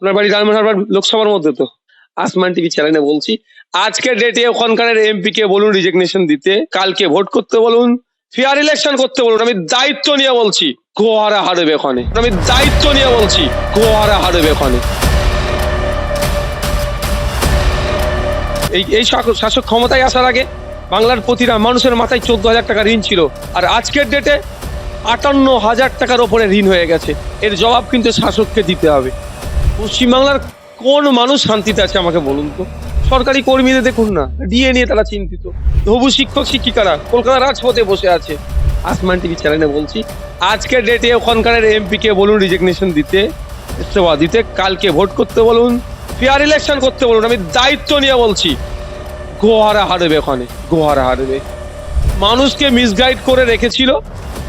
আপনার বাড়ি রামহারবার লোকসভার মধ্যে তো। আসমান টিভি চ্যানেলে বলছি, আজকের ডেটে ওখানকার এমপি কে বলুন রিজিগনেশন দিতে, কালকে ভোট করতে বলুন, ফেয়ার ইলেকশন করতে বলুন। আমি দায়িত্ব নিয়ে বলছি, গোহারা হারবে ওখানে। আমি দায়িত্ব নিয়ে বলছি, গোহারা হারবে ওখানে। এই শাসক ক্ষমতায় আসার আগে বাংলার প্রতিটা মানুষের মাথায় 14,000 টাকা ঋণ ছিল, আর আজকের ডেটে 58,000 টাকার ওপরে ঋণ হয়ে গেছে। এর জবাব কিন্তু শাসককে দিতে হবে। পশ্চিমবাংলার কোন মানুষ শান্তিতে আছে আমাকে বলুন তো? সরকারি কর্মীদের দেখুন না, ডিএ নিয়ে তারা চিন্তিত। হবু শিক্ষক শিক্ষিকারা কলকাতার রাজপথে বসে আছে। আসমান টিভি চ্যানেলে বলছি, আজকের ডেটে ওখানকার এমপি কে বলুন রিজিগনেশন দিতে, ইস্তফা দিতে, কালকে ভোট করতে বলুন, ফেয়ার ইলেকশন করতে বলুন। আমি দায়িত্ব নিয়ে বলছি, গোহারা হারবে ওখানে, গোহারা হারবে। মানুষকে মিসগাইড করে রেখেছিল,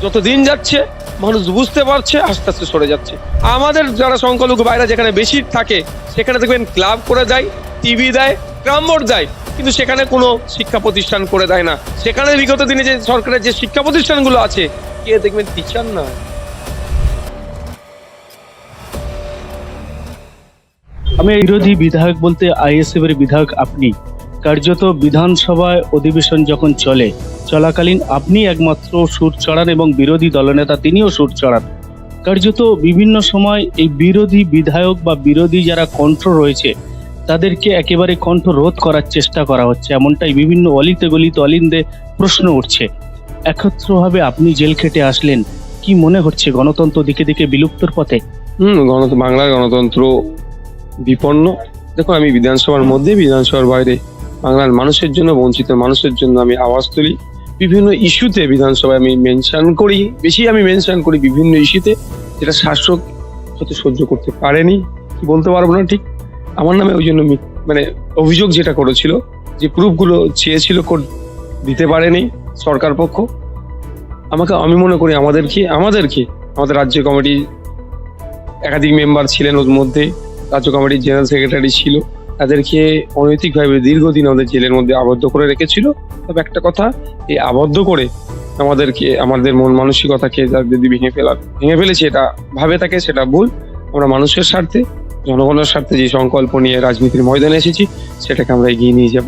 যত দিন যাচ্ছে মানুষ বুঝতে পারছে, আস্তে আস্তে সরে যাচ্ছে। আমাদের যারা সংখ্যালঘু বাইরে যেখানে বেশি থাকে সেখানে দেখবেন ক্লাব করে দেয়, টিভি দেয়, গ্রাম বোর্ড দেয়, কিন্তু সেখানে কোনো শিক্ষা প্রতিষ্ঠান করে দেয় না। সেখানে বিগত দিনে যে সরকারের যে শিক্ষা প্রতিষ্ঠানগুলো আছে, কে দেখবেন টিচার না। আমি বিরোধী বিধায়ক বলতে আইএসএফ এর বিধায়ক আপনি। কার্যত বিধানসভায় অধিবেশন যখন চলাকালীন আপনি একমাত্র সুর চড়ান এবং বিরোধী দলনেতা তিনিও সুর চড়ান। কার্যত বিভিন্ন সময় এই বিরোধী বিধায়ক বা বিরোধী যারা কণ্ঠ রয়েছে তাদেরকে একেবারে কণ্ঠ রোধ করার চেষ্টা করা হচ্ছে, এমনটাই বিভিন্ন অলিতে গলিতে অলিন্দে প্রশ্ন উঠছে। একত্রভাবে আপনি জেল খেটে আসলেন, কি মনে হচ্ছে গণতন্ত্র দিকে দিকে বিলুপ্তর পথে? বাংলার গণতন্ত্র বিপন্ন। দেখুন, আমি বিধানসভার মধ্যে, বিধানসভার বাইরে বাংলার মানুষের জন্য, বঞ্চিত মানুষের জন্য আমি আওয়াজ তুলি। বিভিন্ন ইস্যুতে বিধানসভায় আমি মেনশন করি, আমি মেনশন করি বিভিন্ন ইস্যুতে, যেটা শাসক হয়তো সহ্য করতে পারেনি, কি বলতে পারবো না ঠিক। আমার নামে ওই জন্য অভিযোগ যেটা করেছিল, যে প্রুফগুলো চেয়েছিল দিতে পারেনি সরকার পক্ষ। আমি মনে করি আমাদের রাজ্য কমিটি একাধিক মেম্বার ছিলেন, ওর মধ্যে রাজ্য কমিটির জেনারেল সেক্রেটারি ছিল, তাদেরকে অনৈতিকভাবে দীর্ঘদিন আমাদের জেলের মধ্যে আবদ্ধ করে রেখেছিল। তবে একটা কথা, এই আবদ্ধ করে আমাদের মন মানসিকতাকে যদি ভেঙে ফেলেছে, এটা ভাবে থাকে, সেটা ভুল। আমরা মানুষের স্বার্থে, জনগণের স্বার্থে যে সংকল্প নিয়ে রাজনীতির ময়দানে এসেছি, সেটাকে আমরা এগিয়ে নিয়ে যাব।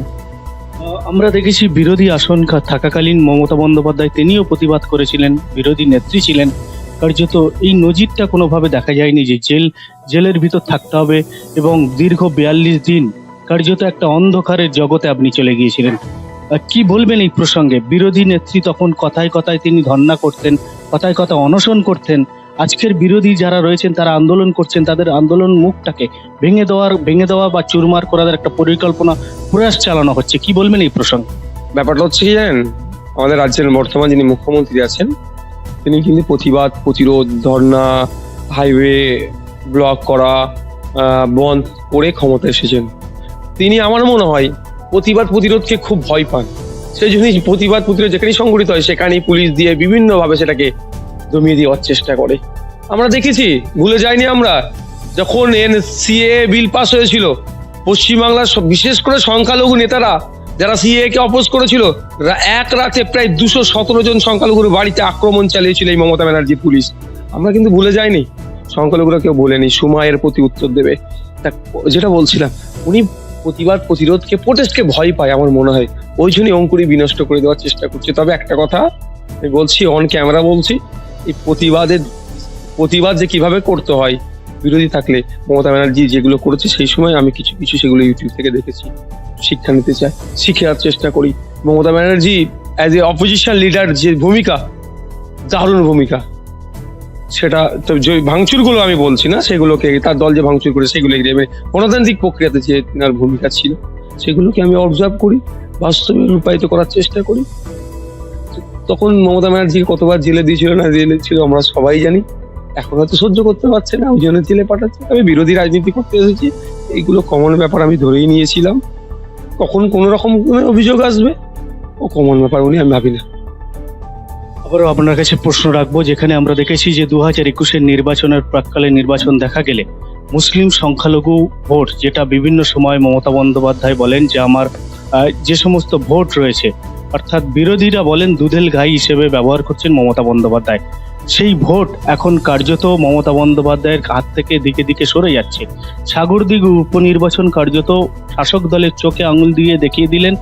আমরা দেখেছি বিরোধী আসন থাকাকালীন মমতা বন্দ্যোপাধ্যায় তিনিও প্রতিবাদ করেছিলেন, বিরোধী নেত্রী ছিলেন। কার্যত এই নজিরটা কোনোভাবে দেখা যায়নি যে জেলের ভিতর থাকতে হবে এবং দীর্ঘ 42 দিন কার্যত একটা অন্ধকারের জগতে আপনি চলে গিয়েছিলেন। কি বলবেন এই প্রসঙ্গে? বিরোধী নেত্রী তখন কথায় কথায় তিনি ধর্ণা করতেন, কথায় কথায় অনশন করতেন। আজকের বিরোধী যারা রয়েছেন তারা আন্দোলন করছেন, তাদের আন্দোলন মুখটাকে ভেঙে দেওয়া বা চুরমার করার একটা প্রয়াস চালানো হচ্ছে। কি বলবেন এই প্রসঙ্গে? ব্যাপারটা হচ্ছে কি জানেন, আমাদের রাজ্যের বর্তমান যিনি মুখ্যমন্ত্রী আছেন, তিনি কিন্তু প্রতিবাদ, প্রতিরোধ, ধর্ণা, হাইওয়ে ব্লক করা, বন্ধ করে ক্ষমতা এসেছেন। তিনি, আমার মনে হয়, প্রতিবাদ প্রতিরোধকে খুব ভয় পান। সেই জন্যই প্রতিবাদ প্রতিরোধ যেখানেই সংঘটিত হয় সেখানেই পুলিশ দিয়ে বিভিন্নভাবে সেটাকে দমিয়ে দেওয়ার চেষ্টা করে। আমরা দেখেছি, ভুলে যাইনি আমরা, যখন সিএ বিল পাস হয়েছিল, পশ্চিমবাংলার বিশেষ করে সংখ্যালঘু নেতারা যারা সিএ কে অপোজ করেছিল, এক রাতে প্রায় 217 জন সংখ্যালঘুর বাড়িতে আক্রমণ চালিয়েছিল এই মমতা ব্যানার্জি পুলিশ। আমরা কিন্তু ভুলে যাইনি, সংখ্যালঘুরা কেউ বলেনি, সময়ের প্রতি উত্তর দেবে। যেটা বলছিলাম, উনি প্রতিবাদ প্রতিরোধকে, প্রোটেস্টকে ভয় পায় আমার মনে হয়, ওই জন্যই অঙ্কুরি বিনষ্ট করে দেওয়ার চেষ্টা করছে। তবে একটা কথা আমি বলছি, অন ক্যামেরা বলছি, এই প্রতিবাদ যে কিভাবে করতে হয় বিরোধী থাকলে, মমতা ব্যানার্জি যেগুলো করেছে সেই সময় আমি কিছু সেগুলো ইউটিউব থেকে দেখেছি, শিক্ষা নিতে চাই, শিখার চেষ্টা করি। Mamata Banerjee as a opposition leader যে ভূমিকা, দারুণ ভূমিকা। সেটা তো ভাঙচুরগুলো আমি বলছি না, সেগুলোকে তার দল যে ভাঙচুর করে সেগুলো গণতান্ত্রিক প্রক্রিয়াতে যে তার ভূমিকা ছিল সেগুলোকে আমি অবজার্ভ করি, বাস্তবে রূপায়িত করার চেষ্টা করি। তখন মমতা ব্যানার্জি কতবার জেলে দিয়েছিল না দিয়েছিল আমরা সবাই জানি। এখন হয়তো সহ্য করতে পারছে না, ওই জন্য জেলে পাঠাচ্ছে। আমি বিরোধী রাজনীতি করতে এসেছি, এইগুলো কমন ব্যাপার আমি ধরেই নিয়েছিলাম। কখন কোনো রকম অভিযোগ আসবে ও কমন ব্যাপার, আমি ভাবি না। আবারও আপনার কাছে প্রশ্ন রাখবো, যেখানে আমরা দেখেছি যে 2021-এর নির্বাচনের প্রাক্কালে নির্বাচন দেখা গেলে মুসলিম সংখ্যালঘু ভোট, যেটা বিভিন্ন সময় মমতা বন্দ্যোপাধ্যায় বলেন যে আমার যে সমস্ত ভোট রয়েছে, অর্থাৎ বিরোধীরা বলেন দুধেল গাই হিসেবে ব্যবহার করছেন মমতা বন্দ্যোপাধ্যায়। সেই ভোট এখন কার্যত মমতা বন্দ্যোপাধ্যায়ের হাত থেকে দিকে দিকে সরে যাচ্ছে। সাগরদিঘি উপনির্বাচন কার্যত শাসক দলের চোখে আঙুল দিয়ে দেখিয়ে দিলেন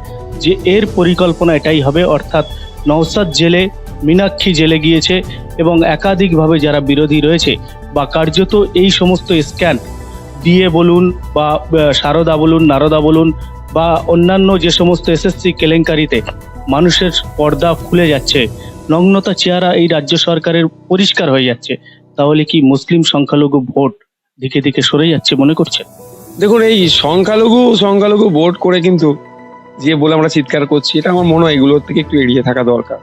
যে এর পরিকল্পনা এটাই হবে, অর্থাৎ নওশাদ জেলে, মীনাক্ষী জেলে গিয়েছে এবং একাধিকভাবে যারা বিরোধী রয়েছে বা কার্যত এই সমস্ত স্ক্যান ডিএ বলুন বা সারদা বলুন, নারদা বলুন বা অন্যান্য যে সমস্ত এসএসসি কেলেঙ্কারিতে মানুষের পর্দা খুলে যাচ্ছে, নগ্নতা চেহারা এই রাজ্য সরকারের পরিষ্কার হয়ে যাচ্ছে, তাহলে কি মুসলিম সংখ্যালঘু ভোট দিকে দিকে সরে যাচ্ছে মনে করছেন? দেখুন, এই সংখ্যালঘু ভোট করে কিন্তু যে বলে আমরা চিৎকার করছি, এটা আমার মনে হয় এগুলোর থেকে একটু এড়িয়ে থাকা দরকার।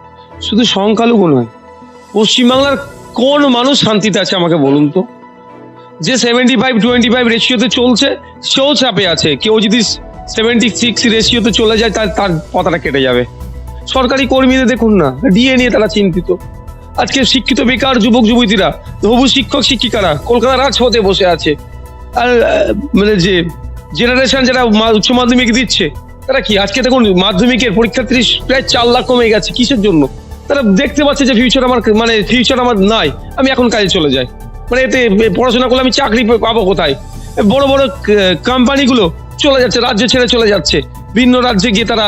শুধু সংখ্যালঘু নয়, পশ্চিমবাংলার কোন মানুষ শান্তিতে আছে আমাকে বলুন তো? যে 75-25 রেশিওতে চলছে সেও চাপে আছে। কেউ যদি 76 রেশিওতে চলে যায় তার পতাটা কেটে যাবে। সরকারি কর্মীদের দেখুন না, ডিএ নিয়ে তারা চিন্তিত। আজকে শিক্ষিত বেকার যুবক যুবতীরা, হবু শিক্ষক শিক্ষিকারা কলকাতার রাজপথে বসে আছে। আর মানে যে জেনারেশন যারা উচ্চ মাধ্যমিক দিচ্ছে, তারা কি আজকে দেখুন মাধ্যমিকের পরীক্ষার্থী প্রায় 4 লাখ কমে গেছে। কিসের জন্য? তারা দেখতে পাচ্ছে যে ফিউচার আমার নাই, আমি এখন কাজে চলে যাই। মানে এতে পড়াশোনা করলে আমি চাকরি পাবো কোথায়? বড় বড় কোম্পানিগুলো চলে যাচ্ছে, রাজ্য ছেড়ে চলে যাচ্ছে, ভিন্ন রাজ্যে গিয়ে তারা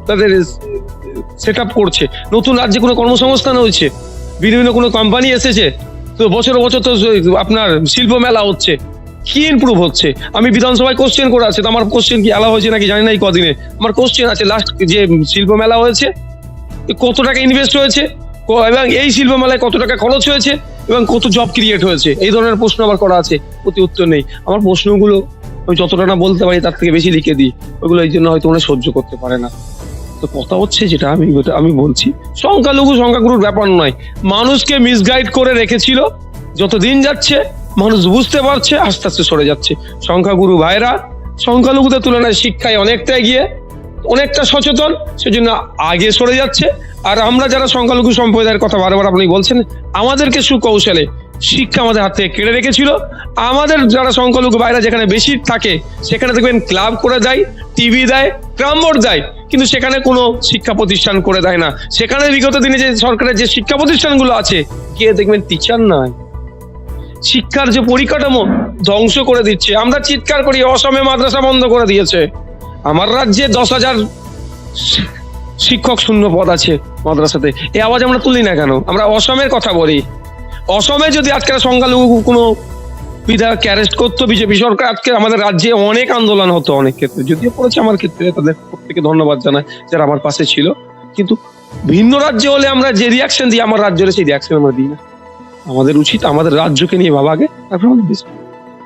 তাদের সেট আপ করছে। নতুন রাজ্যে কোনো কর্মসংস্থান হয়েছে, বিভিন্ন কোনো কোম্পানি এসেছে, তো বছর বছর তো আপনার শিল্প মেলা হচ্ছে। কি ইমপ্রুভ হচ্ছে? আমি বিধানসভায় কোশ্চেন করে আছে, তো আমার কোশ্চেন কি এলা হয়েছে নাকি জানি না এই কদিনে। আমার কোশ্চেন আছে, লাস্ট যে শিল্প মেলা হয়েছে কত টাকা ইনভেস্ট হয়েছে এবং এই শিল্প মেলায় কত টাকা খরচ হয়েছে এবং কত জব ক্রিয়েট হয়েছে, এই ধরনের প্রশ্ন আবার করা আছে। প্রতি উত্তর নেই। আমার প্রশ্নগুলো আমি যতটা না বলতে পারি তার থেকে বেশি লিখে দিই, ওইগুলো এই জন্য হয়তো ওরা সহ্য করতে পারে না। তো কথা হচ্ছে যেটা আমি বলছি, সংখ্যাগুরুর ব্যাপার নয়, মানুষকে মিসগাইড করে রেখেছিল। যত দিন যাচ্ছে মানুষ বুঝতে পারছে, আস্তে আস্তে সরে যাচ্ছে। সংখ্যাগুরু ভাইরা সংখ্যালঘুদের তুলনায় শিক্ষায় অনেকটা এগিয়ে, অনেকটা সচেতন, সেজন্য আগে সরে যাচ্ছে। আর আমরা যারা সংখ্যালঘু সম্প্রদায়ের কথা বারবার আপনি বলছেন, আমাদেরকে সুকৌশলে শিক্ষা আমাদের হাত থেকে কেড়ে রেখেছিল। আমাদের যারা সংখ্যালঘু ভাইরা যেখানে বেশি থাকে সেখানে দেখবেন ক্লাব করে দেয়, টিভি দেয়, ক্রামবোর্ড দেয়, কিন্তু সেখানে কোনো শিক্ষা প্রতিষ্ঠান করে দেয় না। সেখানে বিগত দিনে যে সরকারের যে শিক্ষা প্রতিষ্ঠানগুলো আছে, গিয়ে দেখবেন টিচার নাই। শিক্ষার যে পরিকাঠামো ধ্বংস করে দিচ্ছে। আমরা চিৎকার করি, অসমে মাদ্রাসা বন্ধ করে দিয়েছে। আমার রাজ্যে 10,000 শিক্ষক শূন্য পদ আছে মাদ্রাসাতে। এই আওয়াজ আমরা তুলি না কেন? আমরা অসমের কথা বলি। অসমে যদি আজকে সংখ্যালঘু কোনো বিধায়ক অ্যারেস্ট করতো বিজেপি সরকার, আজকে আমাদের রাজ্যে অনেক আন্দোলন হতো। অনেক ক্ষেত্রে যদিও পড়েছে আমার ক্ষেত্রে, তাদের প্রত্যেকে ধন্যবাদ জানাই যারা আমার পাশে ছিল। কিন্তু ভিন্ন রাজ্যে হলে আমরা যে রিয়াকশন দিই, আমার রাজ্যের সেই রিয়াকশন আমরা দিই না। আমাদের উচিত আমাদের রাজ্যকে নিয়ে ভাবা আগে, তারপর আমাদের দেশ।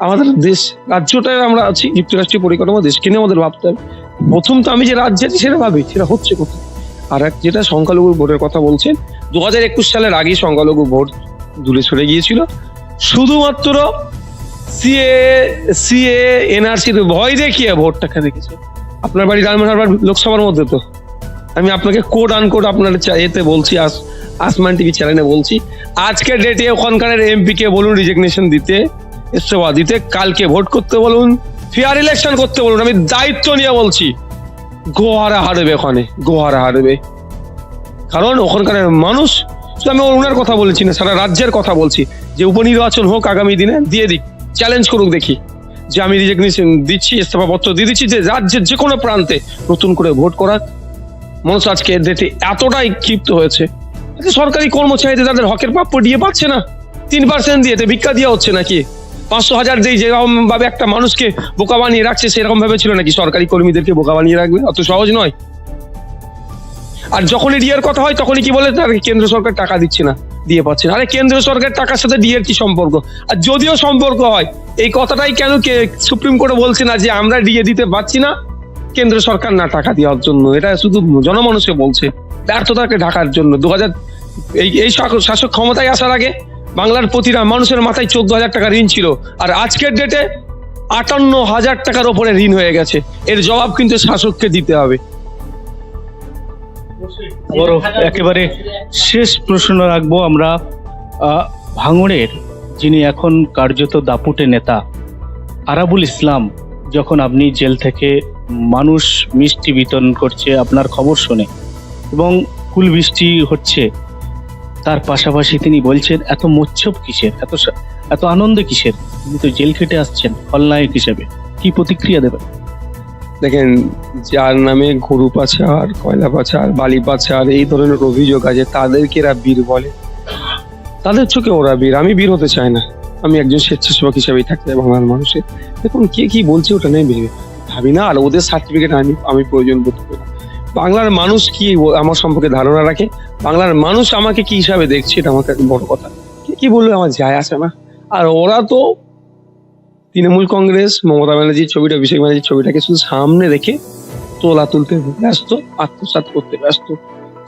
আমাদের দেশ রাজ্যটায় আমরা আছি, যুক্তরাষ্ট্রীয় পরিকাঠামো, দেশকে নিয়ে আমাদের ভাবতে হবে। প্রথম তো আমি যে রাজ্যে আছি সেটা ভাবি, সেটা হচ্ছে কোথায়। আর এক যেটা সংখ্যালঘু ভোটের কথা বলছেন, 2021 সালের আগেই সংখ্যালঘু ভোট দূরে সরে গিয়েছিল। শুধুমাত্র সিএ এনআরসির ভয় দেখিয়ে ভোটটাকে রেখেছে। আপনার বাড়ি ডায়মন্ড লোকসভার মধ্যে, তো আমি আপনাকে কোড আনকোড আপনার এতে বলছি, আসমান টিভি চ্যানেলে বলছি, আজকের ডেটে ওখানকার এমপি কে বলুন রিজিগনেশন দিতে, ইস্তফা দিতে, কালকে ভোট করতে বলুন, ফেয়ার ইলেকশন করতে বলুন। আমি দায়িত্ব নিয়ে বলছি, গোহারা হারবে, ওখানে গোহারা হারবে। কারণ ওখানকার মানুষ, আমি ওনার কথা বলছি না, সারা রাজ্যের কথা বলছি, যে উপনির্বাচন হোক আগামী দিনে, দিয়ে দিক, চ্যালেঞ্জ করুক, দেখি যে আমি রিজিগনেশন দিচ্ছি, ইস্তফাপত্র দিয়ে দিচ্ছি, যে রাজ্যের যে কোনো প্রান্তে নতুন করে ভোট করাক। মানুষ আজকে ডেটে এতটাই ক্ষিপ্ত হয়েছে, সরকারি কর্মচারীদের তাদের হকের প্রাপ্য দিয়ে পাচ্ছে না। 3% দিয়ে ভিক্ষা দেওয়া হচ্ছে নাকি? 500,000 দিয়ে যেরকম ভাবে একটা মানুষকে বোকা বানিয়ে রাখছে, সেরকম ভাবে ছিল নাকি সরকারি কর্মীদেরকে বোকা বানিয়ে রাখবে? অত সহজ নয়। আর যখনই ডিএর কথা হয় তখনই কি বলে, তাদেরকে কেন্দ্র সরকার টাকা দিচ্ছে না, দিয়ে পাচ্ছে না। আরে কেন্দ্র সরকার টাকার সাথে ডিএর কি সম্পর্ক? আর যদিও সম্পর্ক হয়, এই কথাটাই কেন সুপ্রিম কোর্টে বলছে না যে আমরা ডিএ দিতে পারছি না কেন্দ্র সরকার না টাকা দেওয়ার জন্য? এটা শুধু জনমানুষে বলছে, ব্যর্থতাকে ঢাকার জন্য। এই শাসক ক্ষমতায় আসার আগে বাংলার প্রতিটা মানুষের মাথায় 14,000 টাকা ঋণ ছিল, আর আজকের ডেটে 58,000 টাকার ওপরে ঋণ হয়ে গেছে। এর জবাব কিন্তু শাসককে দিতে হবে। একেবারে শেষ প্রশ্ন রাখবো আমরা, ভাঙড়ের যিনি এখন কার্যত দাপুটে নেতা আরাবুল ইসলাম, যখন আপনি জেল থেকে মানুষ মিষ্টি বিতরণ করছে আপনার খবর শুনে এবং ফুল বৃষ্টি হচ্ছে, তার পাশাপাশি তিনি বলছেন এত মোচ্ছব কিসের, এত আনন্দ কিসের, তিনি তো জেল খেটে আসছেন খলনায়ক হিসেবে। কি প্রতিক্রিয়া দেবেন? দেখেন, যার নামে গরু পাচার, কয়লা পাচার, বালি পাচার এই ধরনের অভিযোগ আছে, তাদেরকে এরা বীর বলে। তাদের চোখে ওরা বীর। আমি বীর হতে চাই না। আমি একজন স্বেচ্ছাসেবক হিসেবেই থাকতে চাই বাংলার মানুষের। দেখুন, কে কি বলছে ওটা নিয়ে ভাবি না, আর ওদের সার্টিফিকেট আমি প্রয়োজন বোধ করি না। বাংলার মানুষ কি আমার সম্পর্কে ধারণা রাখে, বাংলার মানুষ আমাকে কি হিসাবে দেখছে, এটা আমার কাছে বড় কথা। কে কি বললে আমার যায় আসে না। আর ওরা তো তৃণমূল কংগ্রেস, মমতা ব্যানার্জির ছবিটা, অভিষেক ব্যানার্জির ছবিটাকে শুধু সামনে রেখে তুলতে ব্যস্ত, আত্মসাৎ করতে ব্যস্ত।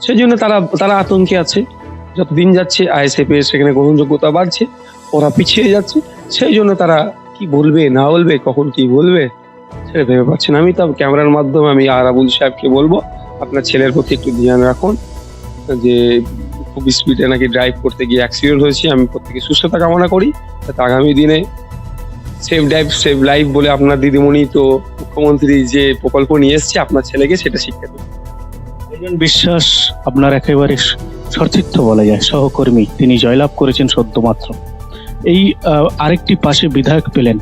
সেই জন্য তারা আতঙ্কে আছে। যতদিন যাচ্ছে আইএসএফ এর সেখানে গ্রহণযোগ্যতা বাড়ছে, ওরা পিছিয়ে যাচ্ছে। সেই জন্য তারা কি বলবে না বলবে, কখন কি বলবে সেটা ভেবে পাচ্ছে না। আমি তো ক্যামেরার মাধ্যমে আমি আরাবুল সাহেবকে বলবো, আপনার ছেলের প্রতি একটু ধ্যান রাখুন, যে খুব স্পিডে নাকি ড্রাইভ করতে গিয়ে অ্যাক্সিডেন্ট হয়েছে। আমি প্রত্যেকে সুস্থতা কামনা করি, যাতে আগামী দিনে সেভ ড্রাইভ সেভ লাইফ বলে আপনার দিদিমণি তো মুখ্যমন্ত্রী যে প্রকল্প নিয়ে এসছে, আপনার ছেলেকে সেটা শিক্ষা দেবে। একজন বিশ্বাস আপনার একেবারে সতীর্থ বলা যায়, সহকর্মী, তিনি জয়লাভ করেছেন সদ্য মাত্র। এই আরেকটি পাশে বিধায়ক পেলেন,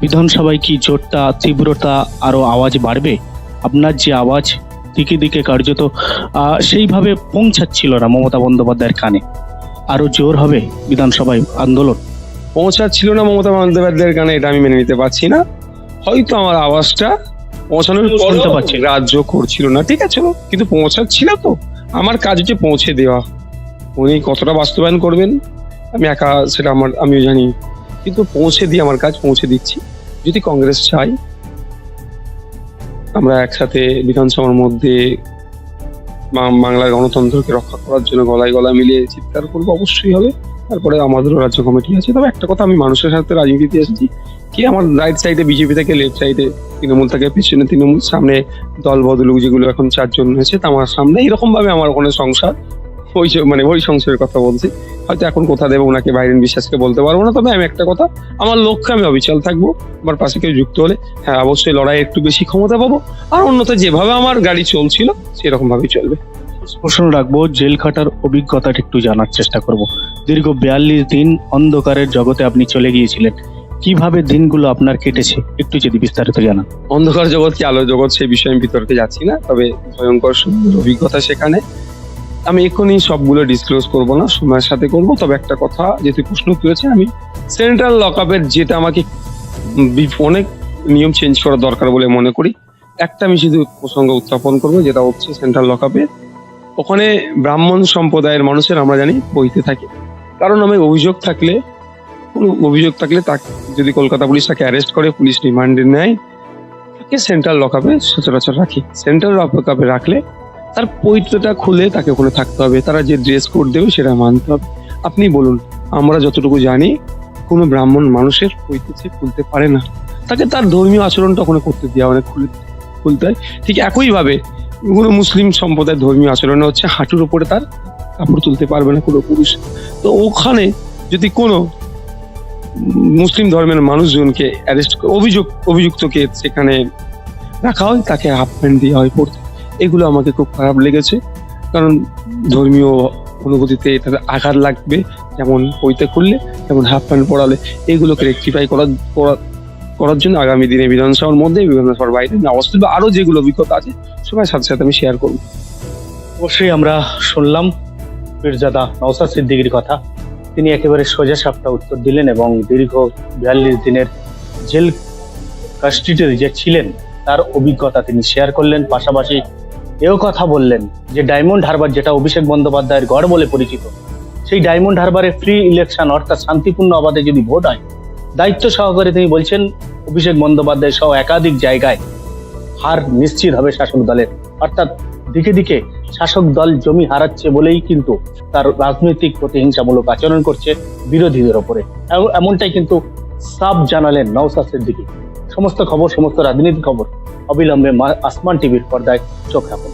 বিধানসভায় কি জোরটা, তীব্রতা, আরো আওয়াজ বাড়বে? আপনার যে আওয়াজ দিকে দিকে কার্যত সেইভাবে পৌঁছাচ্ছিল না মমতা বন্দ্যোপাধ্যায়ের কানে, আরো জোর হবে বিধানসভায় আন্দোলন? পৌঁছাচ্ছিল না মমতা বন্দ্যোপাধ্যায়ের কানে, এটা আমি মেনে নিতে পারছি না। হয়তো আমার আওয়াজটা পৌঁছানোর শুনতে পাচ্ছি না, রাজ্য করছিল না, ঠিক আছে, কিন্তু পৌঁছাচ্ছিল। তো আমার কাজ হচ্ছে পৌঁছে দেওয়া। উনি কতটা বাস্তবায়ন করবেন আমি একা সেটা আমিও জানি, কিন্তু পৌঁছে দিয়ে আমার কাজ পৌঁছে দিচ্ছি। যদি কংগ্রেস চাই আমরা একসাথে বিধানসভার মধ্যে বাংলার গণতন্ত্রকে রক্ষা করার জন্য গলায় গলা মিলিয়ে চিৎকার করবো, অবশ্যই হবে। তারপরে আমাদেরও রাজ্য কমিটি আছে। তবে একটা কথা, আমি মানুষের সাথে রাজনীতিতে এসেছি, কি আমার রাইট সাইডে বিজেপি থেকে, লেফট সাইডে তৃণমূল থেকে, পিছনে তৃণমূল, সামনে দল বদলুক, যেগুলো এখন 4 জন হয়েছে তা আমার সামনে, এরকম ভাবে আমার ওখানে সংসার, ওই সংসারের কথা বলছি। হয়তো এখন কোথা দেবো ওনাকে বাইরেন বিশ্বাসকে বলতে পারবো না। তবে আমি একটা কথা, আমার লক্ষ্যে আমি অবিচল থাকবো। আমার পাশে কেউ যুক্ত হলে হ্যাঁ অবশ্যই লড়াই একটু বেশি ক্ষমতা পাবো, আর অন্যথা যেভাবে আমার গাড়ি চলছিল সেরকম ভাবেই চলবে। প্রশ্ন রাখবো, জেল খাটার অভিজ্ঞতাটা একটু জানার চেষ্টা করব। দীর্ঘ 42 দিন অন্ধকারের জগতে আপনি চলে গিয়েছিলেন, কিভাবে দিনগুলো আপনার কেটেছে একটু যদি বিস্তারিত জানান। অন্ধকার জগৎ কি আলো জগৎ, সেই বিষয়ে আমি বিতর্কে যাচ্ছি না। তবে ভয়ঙ্কর সুন্দর অভিজ্ঞতা সেখানে, আমি এক্ষুনি সবগুলো ডিসক্লোজ করব না, সময়ের সাথে করব। তবে একটা কথা, যেহেতু প্রশ্ন তুলেছে, আমি সেন্ট্রাল লকআপের যেটা আমাকে অনেক নিয়ম চেঞ্জ করা দরকার বলে মনে করি, একটা আমি শুধু প্রসঙ্গ উত্থাপন করবো, যেটা হচ্ছে সেন্ট্রাল লকআপে ওখানে ব্রাহ্মণ সম্প্রদায়ের মানুষের আমরা জানি বইতে থাকে। কারণ আমি কোনো অভিযোগ থাকলে তাকে যদি কলকাতা পুলিশ তাকে অ্যারেস্ট করে, পুলিশ রিমান্ডে নেয়, তাকে সেন্ট্রাল লকআপে সচরাচর রাখি। সেন্ট্রাল লকআপে রাখলে তার পৈতটা খুলে তাকে ওখানে থাকতে হবে, তারা যে ড্রেস কোড দেবে সেটা মানতে হবে। আপনি বলুন, আমরা যতটুকু জানি কোনো ব্রাহ্মণ মানুষের পৈতে সে খুলতে পারে না, তাকে তার ধর্মীয় আচরণটা ওখানে করতে দেওয়া, অনেক খুলতে হয়। ঠিক একইভাবে কোনো মুসলিম সম্প্রদায়ের ধর্মীয় আচরণ হচ্ছে হাঁটুর উপরে তার কাপড় তুলতে পারবে না কোনো পুরুষ। তো ওখানে যদি কোনো মুসলিম ধর্মের মানুষজনকে অ্যারেস্ট, অভিযুক্তকে সেখানে রাখা হয়, তাকে হাফ প্যান্ট দেওয়া হয় পড়তে। এগুলো আমাকে খুব খারাপ লেগেছে, কারণ ধর্মীয় অনুভূতিতে তাদের আঘাত লাগবে, যেমন পইতে খুললে, যেমন হাফ প্যান্ট পরালে। এগুলোকে রেকটিফাই করার জন্য আগামী দিনে বিধানসভার মধ্যে, বিধানসভার বাইরে আওয়াজ তুলবে। আরো যেগুলো অভিজ্ঞতা আছে সবার সাথে সাথে আমি শেয়ার করবো। অবশ্যই আমরা শুনলাম পীরজাদা নওশাদ সিদ্দিকীর কথা। তিনি একেবারে সোজা সাপটা উত্তর দিলেন এবং দীর্ঘ 42 দিনের জেল কাস্টডিতে যে ছিলেন তার অভিজ্ঞতা তিনি শেয়ার করলেন। পাশাপাশি এও কথা বললেন যে ডায়মন্ড হারবার, যেটা অভিষেক বন্দ্যোপাধ্যায়ের গড় বলে পরিচিত, সেই ডায়মন্ড হারবারে ফ্রি ইলেকশন অর্থাৎ শান্তিপূর্ণ অবাধে যদি ভোট হয়, দায়িত্ব সহকারে তিনি বলছেন অভিষেক বন্দ্যোপাধ্যায় সহ একাধিক জায়গায় হার নিশ্চিত হবে শাসক দলের। অর্থাৎ দিকে দিকে শাসক দল জমি হারাচ্ছে বলেই কিন্তু তার রাজনৈতিক প্রতিহিংসামূলক আচরণ করছে বিরোধীদের ওপরে, এমনটাই কিন্তু সাফ জানালেন নওশাদ সিদ্দিকী। সমস্ত খবর, সমস্ত রাজনীতি খবর অবিলম্বে আসমান টিভির পর্দায় চোখ রাখুন।